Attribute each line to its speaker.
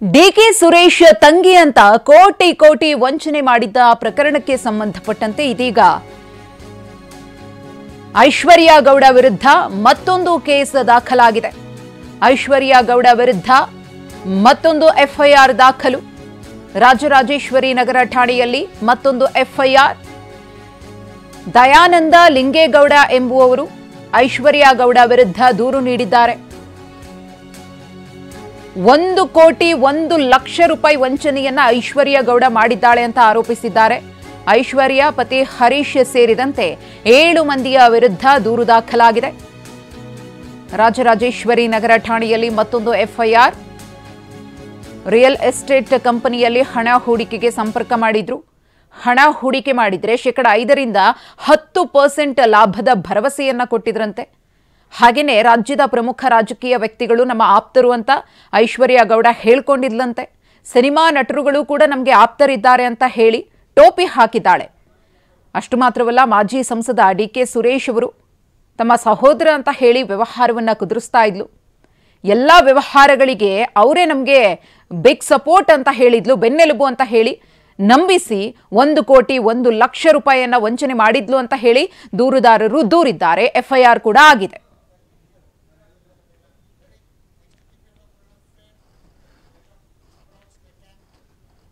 Speaker 1: DK Suresh ತಂಗಿ ಅಂತ ಕೋಟಿ ಕೋಟಿ ವಂಚನೆ ಮಾಡಿದ್ದ ಪ್ರಕರಣಕ್ಕೆ ಸಂಬಂಧಪಟ್ಟಂತೆ ಇದೀಗ ಐಶ್ವರ್ಯ ಗೌಡ ವಿರುದ್ಧ ಮತ್ತೊಂದು ಕೇಸ್ ದಾಖಲಾಗಿದೆ. ಐಶ್ವರ್ಯ ಗೌಡ ವಿರುದ್ಧ ಮತ್ತೊಂದು ಎಫ್ಐಆರ್ ದಾಖಲು. ರಾಜರಾಜೇಶ್ವರಿ ನಗರ ಠಾಣೆಯಲ್ಲಿ ಮತ್ತೊಂದು ಎಫ್ಐಆರ್. ದಯಾನಂದ ಲಿಂಗೇಗೌಡ ಎಂಬುವವರು ಐಶ್ವರ್ಯ ಗೌಡ ವಿರುದ್ಧ ದೂರು ನೀಡಿದ್ದಾರೆ. 1,01,00,000 ರೂಪಾಯಿ ವಂಚನೆಯನ್ನ ಐಶ್ವರ್ಯ ಗೌಡ ಮಾಡಿದ್ದಾಳೆ ಅಂತ ಆರೋಪಿಸಿದ್ದಾರೆ. ಐಶ್ವರ್ಯ ಪತಿ ಹರೀಶ್ ಸೇರಿದಂತೆ 7 ಮಂದಿಯ ವಿರುದ್ಧ ದೂರು ದಾಖಲಾಗಿದೆ. ರಾಜರಾಜೇಶ್ವರಿ ನಗರ ಠಾಣೆಯಲ್ಲಿ ಮತ್ತೊಂದು ಎಫ್ಐಆರ್. ರಿಯಲ್ ಎಸ್ಟೇಟ್ ಕಂಪನಿಯಲ್ಲಿ ಹಣ ಹೂಡಿಕೆಗೆ ಸಂಪರ್ಕ ಮಾಡಿದ್ರು. ಹಣ ಹೂಡಿಕೆ ಮಾಡಿದ್ರೆ 5% 10% ಲಾಭದ ಭರವಸೆಯನ್ನ ಕೊಟ್ಟಿದ್ರಂತೆ. ಹಾಗೇನೆ ರಾಜ್ಯದ ಪ್ರಮುಖ ರಾಜಕೀಯ ವ್ಯಕ್ತಿಗಳು ನಮ್ಮ ಆಪ್ತರು ಅಂತ ಐಶ್ವರ್ಯ ಗೌಡ ಹೇಳ್ಕೊಂಡಿದ್ಲಂತೆ. ಸಿನಿಮಾ ನಟರುಗಳು ಕೂಡ ನಮಗೆ ಆಪ್ತರಿದ್ದಾರೆ ಅಂತ ಹೇಳಿ ಟೋಪಿ ಹಾಕಿದ್ದಾಳೆ. ಅಷ್ಟು ಮಾತ್ರವಲ್ಲ, ಮಾಜಿ ಸಂಸದ ಡಿಕೆ ಸುರೇಶ್ ಅವರು ತಮ್ಮ ಸಹೋದರ ಅಂತ ಹೇಳಿ ವ್ಯವಹಾರವನ್ನ ಕುದುರಿಸ್ತಾ ಇದ್ಲು. ಎಲ್ಲ ವ್ಯವಹಾರಗಳಿಗೆ ಅವರೇ ನಮಗೆ ಬಿಗ್ ಸಪೋರ್ಟ್ ಅಂತ ಹೇಳಿದ್ಲು, ಬೆನ್ನೆಲುಬು ಅಂತ ಹೇಳಿ ನಂಬಿಸಿ 1,01,00,000 ರೂಪಾಯಿಯನ್ನ ವಂಚನೆ ಮಾಡಿದ್ಲು ಅಂತ ಹೇಳಿ ದೂರುದಾರರು ದೂರಿದ್ದಾರೆ. ಎಫ್ಐಆರ್ ಕೂಡ ಆಗಿದೆ.